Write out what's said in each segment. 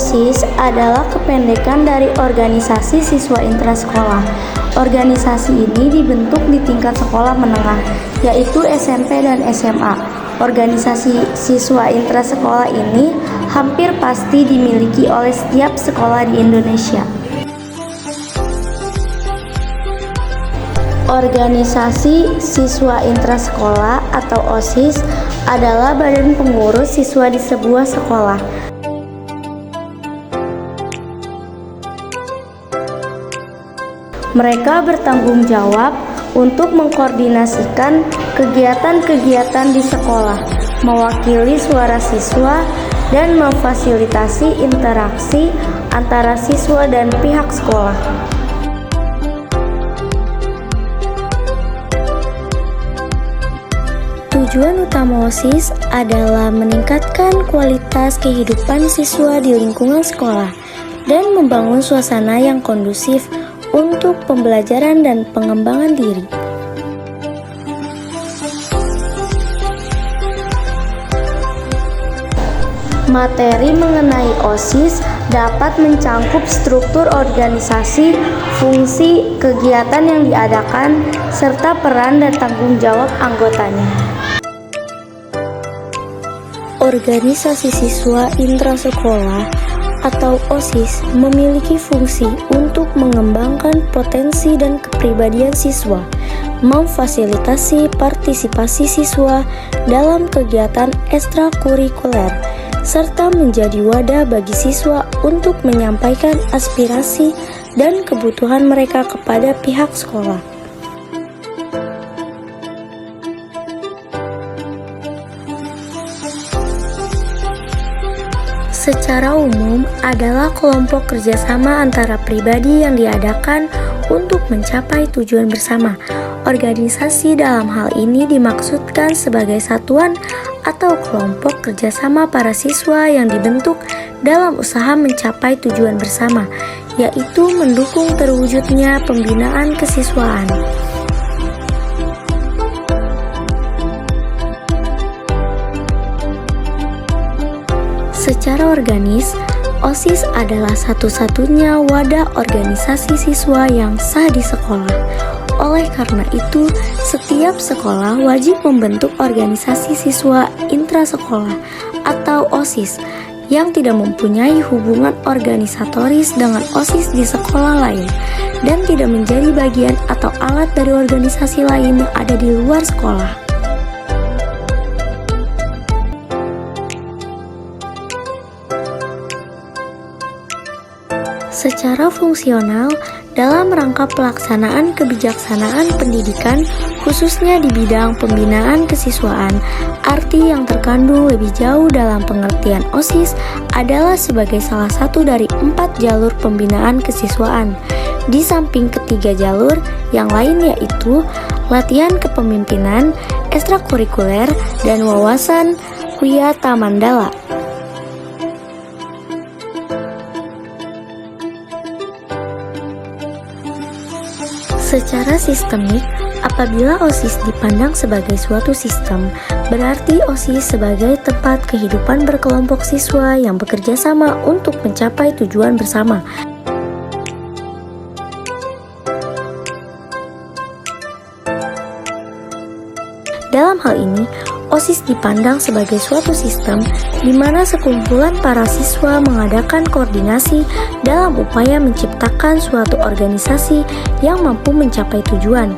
OSIS adalah kependekan dari Organisasi Siswa Intrasekolah. Organisasi ini dibentuk di tingkat sekolah menengah, yaitu SMP dan SMA. Organisasi siswa intrasekolah ini hampir pasti dimiliki oleh setiap sekolah di Indonesia. Organisasi Siswa Intrasekolah atau OSIS adalah badan pengurus siswa di sebuah sekolah. Mereka bertanggung jawab untuk mengkoordinasikan kegiatan-kegiatan di sekolah, mewakili suara siswa, dan memfasilitasi interaksi antara siswa dan pihak sekolah. Tujuan utama OSIS adalah meningkatkan kualitas kehidupan siswa di lingkungan sekolah dan membangun suasana yang kondusif untuk pembelajaran dan pengembangan diri. Materi mengenai OSIS dapat mencangkup struktur organisasi, fungsi, kegiatan yang diadakan, serta peran dan tanggung jawab anggotanya. Organisasi Siswa Intrasekolah atau OSIS memiliki fungsi untuk mengembangkan potensi dan kepribadian siswa, memfasilitasi partisipasi siswa dalam kegiatan ekstrakurikuler, serta menjadi wadah bagi siswa untuk menyampaikan aspirasi dan kebutuhan mereka kepada pihak sekolah. Secara umum adalah kelompok kerjasama antara pribadi yang diadakan untuk mencapai tujuan bersama. Organisasi dalam hal ini dimaksudkan sebagai satuan atau kelompok kerjasama para siswa yang dibentuk dalam usaha mencapai tujuan bersama, yaitu mendukung terwujudnya pembinaan kesiswaan. Secara organis, OSIS adalah satu-satunya wadah organisasi siswa yang sah di sekolah. Oleh karena itu, setiap sekolah wajib membentuk organisasi siswa intrasekolah atau OSIS yang tidak mempunyai hubungan organisatoris dengan OSIS di sekolah lain dan tidak menjadi bagian atau alat dari organisasi lain yang ada di luar sekolah. Secara fungsional, dalam rangka pelaksanaan kebijaksanaan pendidikan, khususnya di bidang pembinaan kesiswaan, arti yang terkandung lebih jauh dalam pengertian OSIS adalah sebagai salah satu dari 4 jalur pembinaan kesiswaan. Di samping ketiga jalur yang lain yaitu latihan kepemimpinan, ekstrakurikuler, dan wawasan Wiyata Mandala. Secara sistemik, apabila OSIS dipandang sebagai suatu sistem, berarti OSIS sebagai tempat kehidupan berkelompok siswa yang bekerja sama untuk mencapai tujuan bersama. Dalam hal ini, OSIS dipandang sebagai suatu sistem di mana sekumpulan para siswa mengadakan koordinasi dalam upaya menciptakan suatu organisasi yang mampu mencapai tujuan.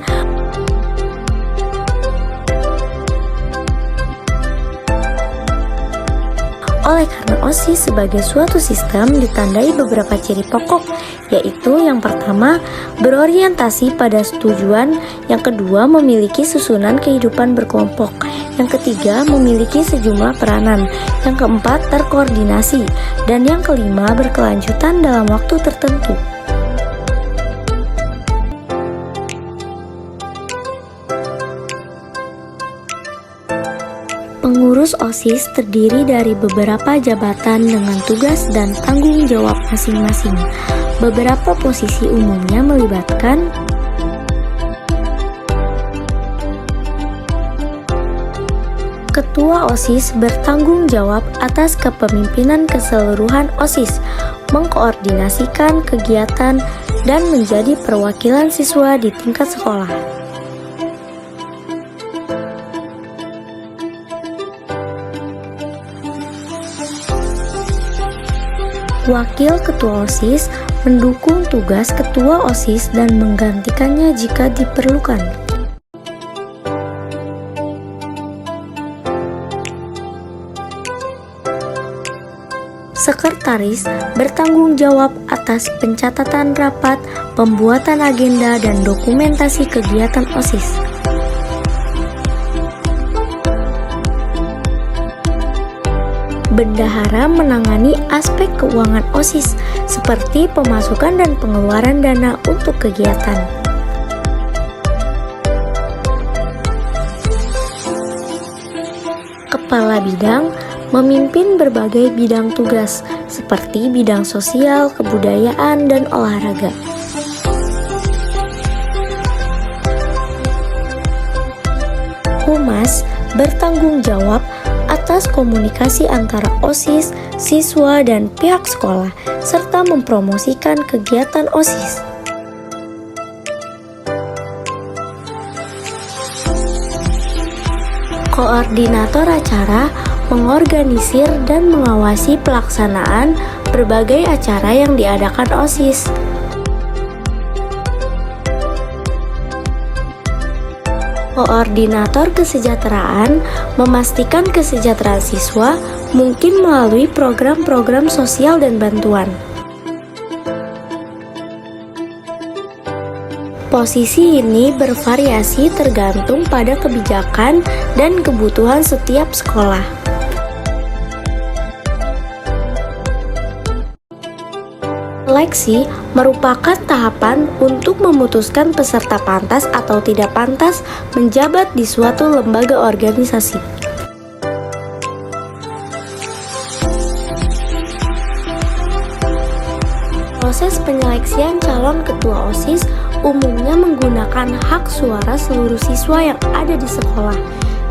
Oleh karena OSIS sebagai suatu sistem ditandai beberapa ciri pokok, yaitu yang pertama, berorientasi pada tujuan, yang kedua, memiliki susunan kehidupan berkelompok, yang ketiga, memiliki sejumlah peranan, yang keempat, terkoordinasi, dan yang kelima, berkelanjutan dalam waktu tertentu. Pengurus OSIS terdiri dari beberapa jabatan dengan tugas dan tanggung jawab masing-masing. Beberapa posisi umumnya melibatkan Ketua OSIS bertanggung jawab atas kepemimpinan keseluruhan OSIS, mengkoordinasikan kegiatan, dan menjadi perwakilan siswa di tingkat sekolah. Wakil Ketua OSIS mendukung tugas Ketua OSIS dan menggantikannya jika diperlukan. Sekretaris bertanggung jawab atas pencatatan rapat, pembuatan agenda, dan dokumentasi kegiatan OSIS. Bendahara menangani aspek keuangan OSIS seperti pemasukan dan pengeluaran dana untuk kegiatan. Kepala bidang memimpin berbagai bidang tugas seperti bidang sosial, kebudayaan, dan olahraga. Humas bertanggung jawab atas komunikasi antara OSIS, siswa, dan pihak sekolah, serta mempromosikan kegiatan OSIS. Koordinator acara mengorganisir dan mengawasi pelaksanaan berbagai acara yang diadakan OSIS. Koordinator kesejahteraan memastikan kesejahteraan siswa mungkin melalui program-program sosial dan bantuan. Posisi ini bervariasi tergantung pada kebijakan dan kebutuhan setiap sekolah. Seleksi merupakan tahapan untuk memutuskan peserta pantas atau tidak pantas menjabat di suatu lembaga organisasi. Proses penyeleksian calon ketua OSIS umumnya menggunakan hak suara seluruh siswa yang ada di sekolah.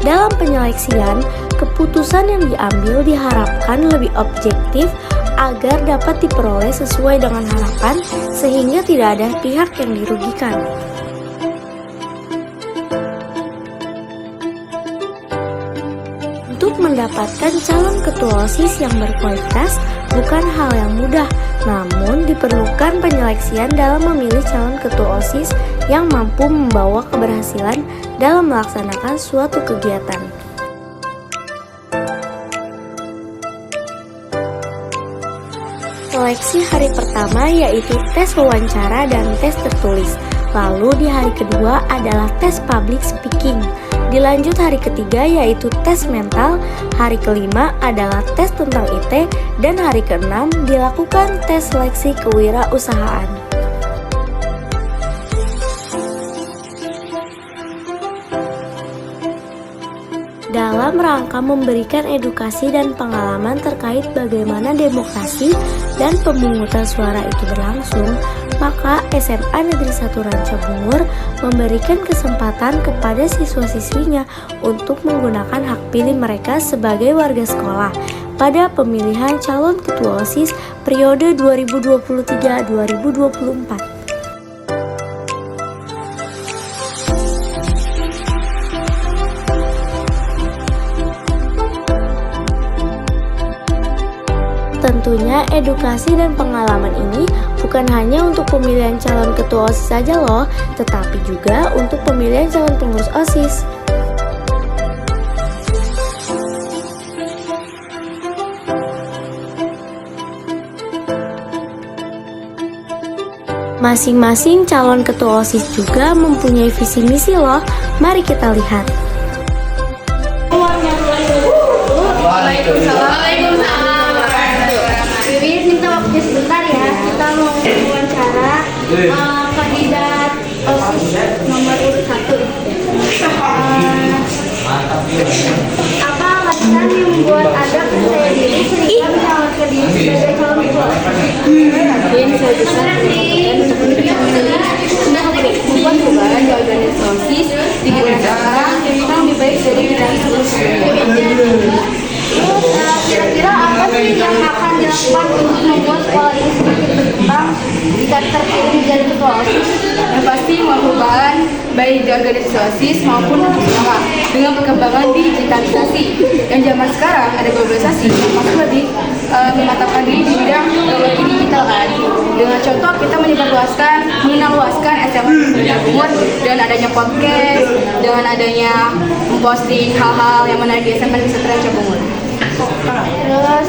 Dalam penyeleksian, keputusan yang diambil diharapkan lebih objektif agar dapat diperoleh sesuai dengan harapan sehingga tidak ada pihak yang dirugikan. Untuk mendapatkan calon ketua OSIS yang berkualitas bukan hal yang mudah, namun diperlukan penyeleksian dalam memilih calon ketua OSIS yang mampu membawa keberhasilan dalam melaksanakan suatu kegiatan. Seleksi hari pertama yaitu tes wawancara dan tes tertulis. Lalu di hari kedua adalah tes public speaking. Dilanjut hari ketiga yaitu tes mental. Hari kelima adalah tes tentang IT. Dan hari keenam dilakukan tes seleksi kewirausahaan. Dalam rangka memberikan edukasi dan pengalaman terkait bagaimana demokrasi dan pemungutan suara itu berlangsung, maka SMA Negeri 1 Ranca Bungur memberikan kesempatan kepada siswa-siswinya untuk menggunakan hak pilih mereka sebagai warga sekolah pada pemilihan calon ketua OSIS periode 2023-2024. Tentunya edukasi dan pengalaman ini bukan hanya untuk pemilihan calon ketua OSIS saja loh, tetapi juga untuk pemilihan calon pengurus OSIS. Masing-masing calon ketua OSIS juga mempunyai visi misi loh. Mari kita lihat. Bibit minta waktu sebentar ya. Kita mau wawancara kandidat OSIS nomor urut 1. Apa alasan yang membuat Ada percaya diri sehingga menyalurkan diri sebagai calon ketua OSIS? Mungkin saya bisa berkompeten untuk membuat perubahan di organisasi OSIS di kita sekarang memang lebih baik dari kita sebelumnya. baik di organisasi OSIS maupun di sekolah. Dengan perkembangan digitalisasi yang zaman sekarang ada globalisasi, masih lebih memantapkan diri di bidang teknologi digital kan. Dengan contoh kita mengenal luaskan SMS umur dengan adanya podcast, dengan adanya memposting hal-hal yang menarik di SMS bisa terancam umur. Terus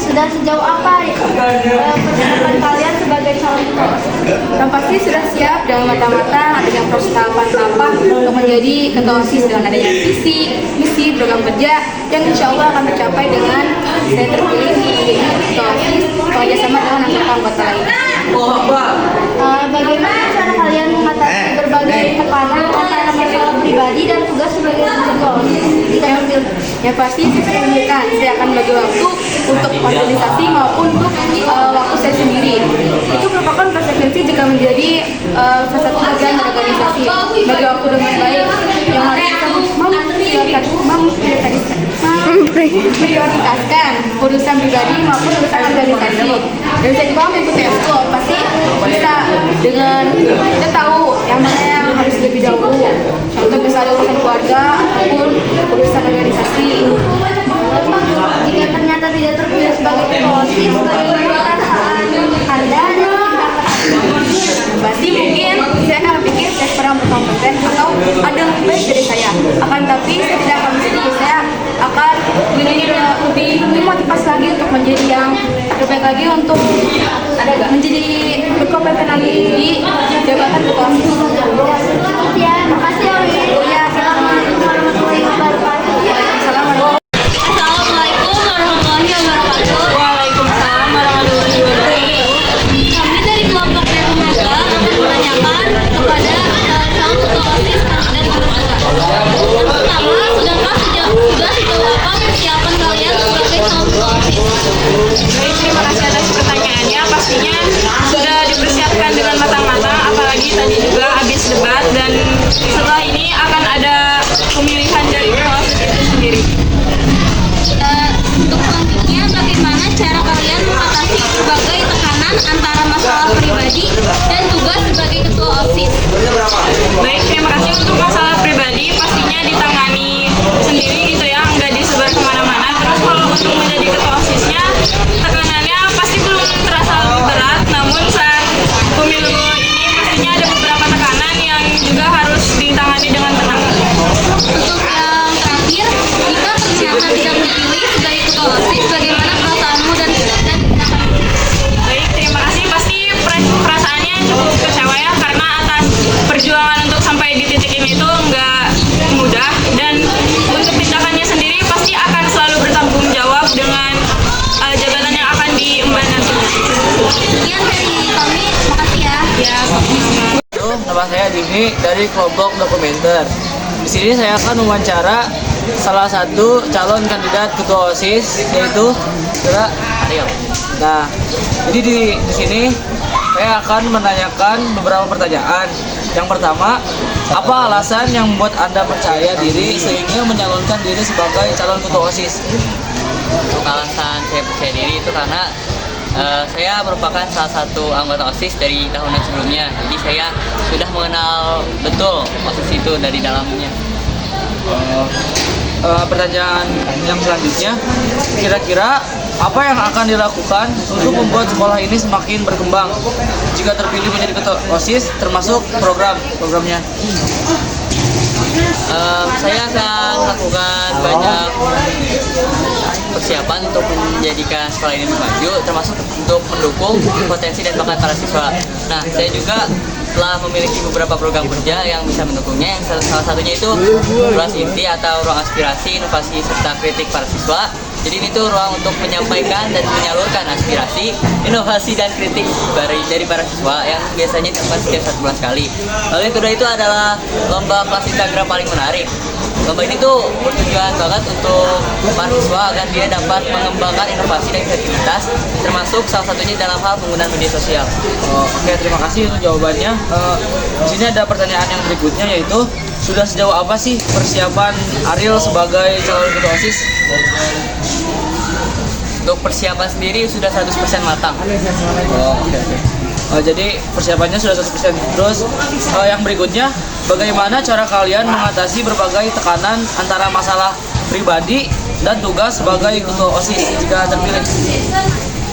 sudah sejauh apa persiapan kalian sebagai calon ketua OSIS? Yang pasti sudah siap dengan matang-matang adanya proses tahapan-tahapan untuk menjadi ketua OSIS dengan adanya visi, misi, program kerja yang insya Allah akan tercapai dengan saya terpilih menjadi ketua OSIS bekerjasama dengan anggota-anggota lainnya. Bagaimana cara kalian mengatasi berbagai tekanan antara masalah pribadi dan tugas sebagai ketua OSIS? Yang pasti saya akan bagi waktu untuk organisasi maupun untuk waktu saya sendiri. Itu merupakan konsekuensi jika menjadi salah satu bagian dari organisasi. Bagi waktu dengan baik yang harus kita memprioritaskan urusan pribadi maupun urusan organisasi. Dan saya juga mengikuti ekskul pasti bisa dengan kita tahu yang mana yang harus lebih dahulu. Contoh misalnya urusan keluarga ataupun urusan organisasi. Jika ternyata tidak terpilih sebagai ketua OSIS, bagaimana perasaan Anda dan pasti mungkin saya akan berpikir saya kurang berkompeten atau ada yang lebih baik dari saya. Akan tapi saya tidak akan bersedih, saya akan lebih motivasi lagi untuk menjadi yang terbaik lagi untuk menjadi berkompeten lagi di jabatan ketua OSIS. ya, makasih ya. Ya, selamat. Warahmatullahi wabarakatuh. Assalamualaikum. Assalamualaikum warahmatullahi wabarakatuh. Waalaikumsalam warahmatullahi wabarakatuh. Kami dari kelompok Remaja akan menanyakan kepada calon ketua OSIS dan guru kita. Yang pertama, sudah sejauh apa persiapan kalian sebagai calon ketua OSIS? Baik, terima kasih atas pertanyaannya. Pastinya sudah dipersiapkan dengan matang-matang, apalagi tadi juga habis debat dan setelah ini akan ada pemilihan dari ketua OSIS itu sendiri. Untuk selanjutnya, bagaimana cara kalian mengatasi berbagai tekanan antara masalah pribadi dan tugas sebagai ketua OSIS? Baik, terima kasih. Untuk masalah pribadi pastinya ditangani sendiri gitu ya, nggak disebar kemana-mana. Terus kalau untuk menjadi ketua OSISnya, tekanannya pasti belum terasa lebih berat, namun saat pemilu ini pastinya ada beberapa tekanan yang juga harus ditangani dengan tenang. Untuk yang terakhir, jika ternyata tidak dipilih sebagai ketua OSIS, bagaimana perasaanmu dan tindakan? Baik, terima kasih. Pasti perasaannya cukup kecewa ya, karena atas perjuangan untuk sampai di titik ini itu nggak mudah, dan untuk tindakannya sendiri pasti akan selalu bertanggung jawab dengan jabatan yang akan diemban nantinya. Sekian dari kami, makasih ya. Ya, sama-sama. Nama saya Dini dari kelompok dokumenter. Di sini saya akan mewawancara salah satu calon kandidat ketua OSIS, yaitu Saudara Ariel. Nah, jadi di sini saya akan menanyakan beberapa pertanyaan. Yang pertama, apa alasan yang membuat Anda percaya diri sehingga menyalonkan diri sebagai calon ketua OSIS? Untuk alasan saya percaya diri itu karena saya merupakan salah satu anggota OSIS dari tahunan sebelumnya. Jadi saya sudah mengenal betul OSIS itu dari dalamnya. Pertanyaan yang selanjutnya, kira-kira apa yang akan dilakukan untuk membuat sekolah ini semakin berkembang jika terpilih menjadi ketua OSIS, termasuk programnya? Saya akan melakukan banyak persiapan untuk menjadikan sekolah ini maju, termasuk untuk mendukung potensi dan bakat para siswa. Nah, saya juga telah memiliki beberapa program kerja yang bisa mendukungnya. Yang salah satunya itu ruang inti atau ruang aspirasi, inovasi, serta kritik para siswa. Jadi ini tuh ruang untuk menyampaikan dan menyalurkan aspirasi, inovasi, dan kritik dari para siswa yang biasanya dilakukan setiap 1 bulan sekali. Lalu yang kedua itu adalah lomba kelas Instagram paling menarik. Lomba ini tuh bertujuan banget untuk para siswa agar dia dapat mengembangkan inovasi dan kreativitas, termasuk salah satunya dalam hal penggunaan media sosial. Oke, terima kasih untuk jawabannya. Di sini ada pertanyaan yang berikutnya, yaitu sudah sejauh apa sih persiapan Ariel sebagai calon ketua OSIS? Untuk persiapan sendiri sudah 100% matang. Oke. Jadi persiapannya sudah 100%. Terus yang berikutnya, bagaimana cara kalian mengatasi berbagai tekanan antara masalah pribadi dan tugas sebagai ketua OSIS jika terpilih?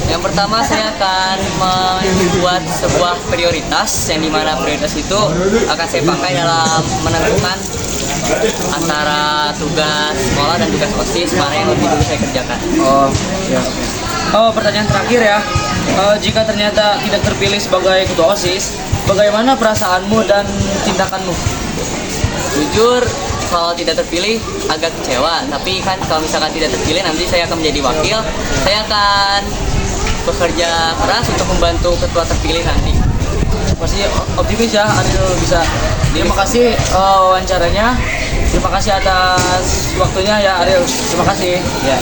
Yang pertama saya akan membuat sebuah prioritas yang dimana prioritas itu akan saya pakai dalam menentukan antara tugas sekolah dan tugas OSIS mana yang lebih dulu saya kerjakan. Oh, ya. Oh, pertanyaan terakhir ya. Jika ternyata tidak terpilih sebagai ketua OSIS, bagaimana perasaanmu dan tindakanmu? Jujur, kalau tidak terpilih agak kecewa, tapi kan kalau misalkan tidak terpilih nanti saya akan menjadi wakil, saya akan bekerja keras untuk membantu ketua terpilih nanti. Masih optimis ya, Ariel bisa. Terima kasih wawancaranya. Terima kasih atas waktunya ya Ariel. Terima kasih. Ya.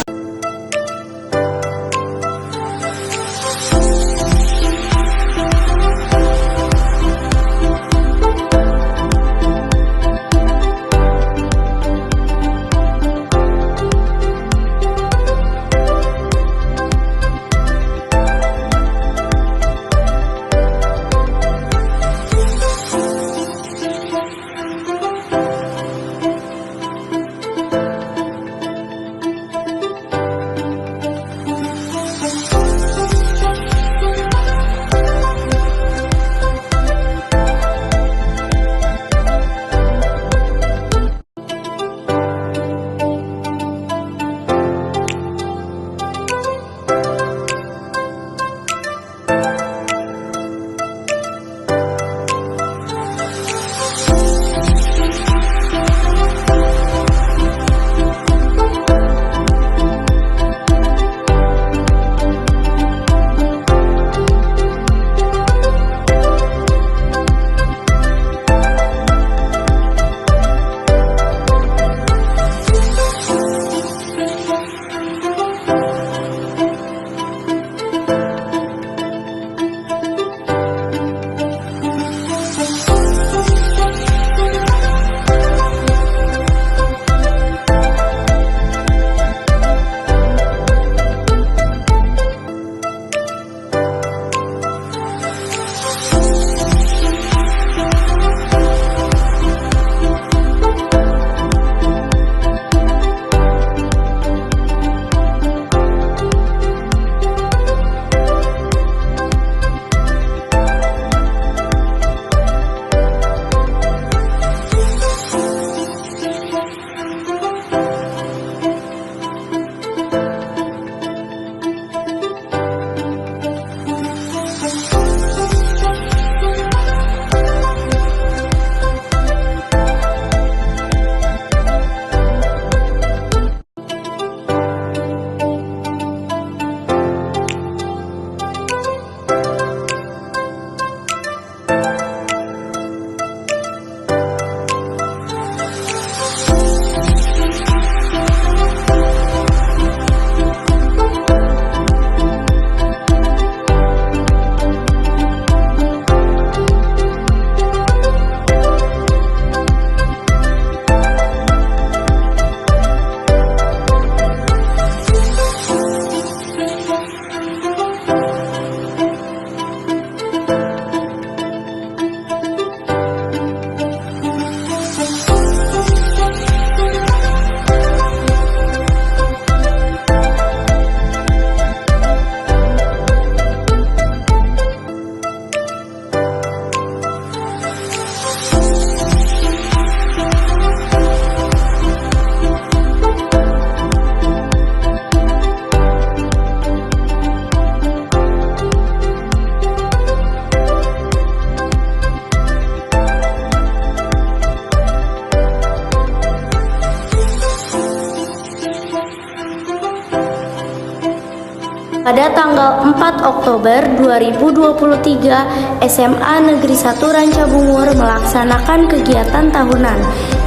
Pada tanggal 4 Oktober 2023, SMA Negeri 1 Rancabungur melaksanakan kegiatan tahunan,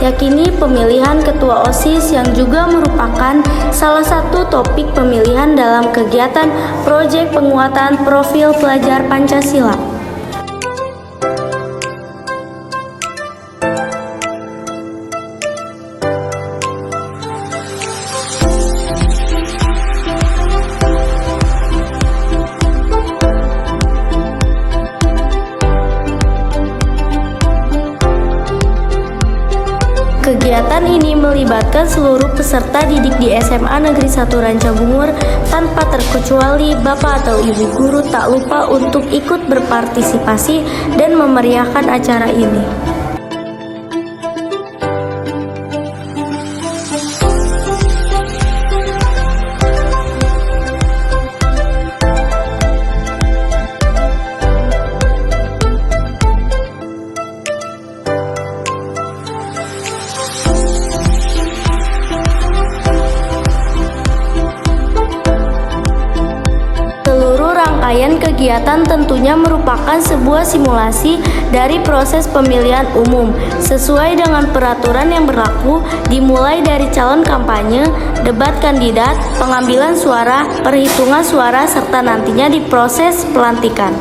yakni pemilihan ketua OSIS yang juga merupakan salah satu topik pemilihan dalam kegiatan proyek penguatan profil pelajar Pancasila. melibatkan seluruh peserta didik di SMA Negeri 1 Rancabungur tanpa terkecuali Bapak atau Ibu guru tak lupa untuk ikut berpartisipasi dan memeriahkan acara ini. Rangkaian kegiatan tentunya merupakan sebuah simulasi dari proses pemilihan umum sesuai dengan peraturan yang berlaku, dimulai dari calon kampanye, debat kandidat, pengambilan suara, perhitungan suara, serta nantinya di proses pelantikan.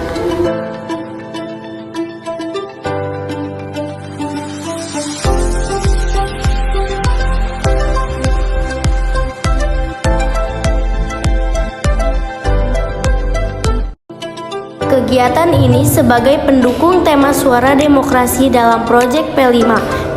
Kegiatan ini sebagai pendukung tema suara demokrasi dalam proyek P5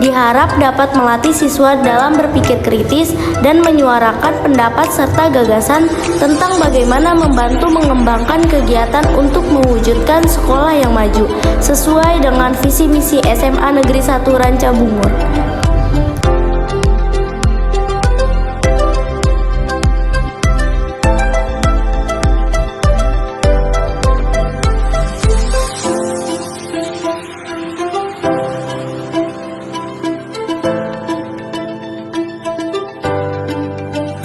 diharap dapat melatih siswa dalam berpikir kritis dan menyuarakan pendapat serta gagasan tentang bagaimana membantu mengembangkan kegiatan untuk mewujudkan sekolah yang maju sesuai dengan visi misi SMA Negeri 1 Rancabungur.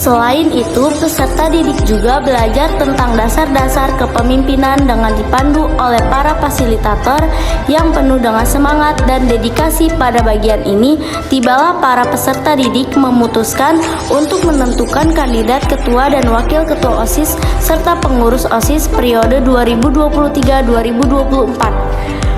Selain itu, peserta didik juga belajar tentang dasar-dasar kepemimpinan dengan dipandu oleh para fasilitator yang penuh dengan semangat dan dedikasi. Pada bagian ini, tibalah para peserta didik memutuskan untuk menentukan kandidat ketua dan wakil ketua OSIS serta pengurus OSIS periode 2023-2024.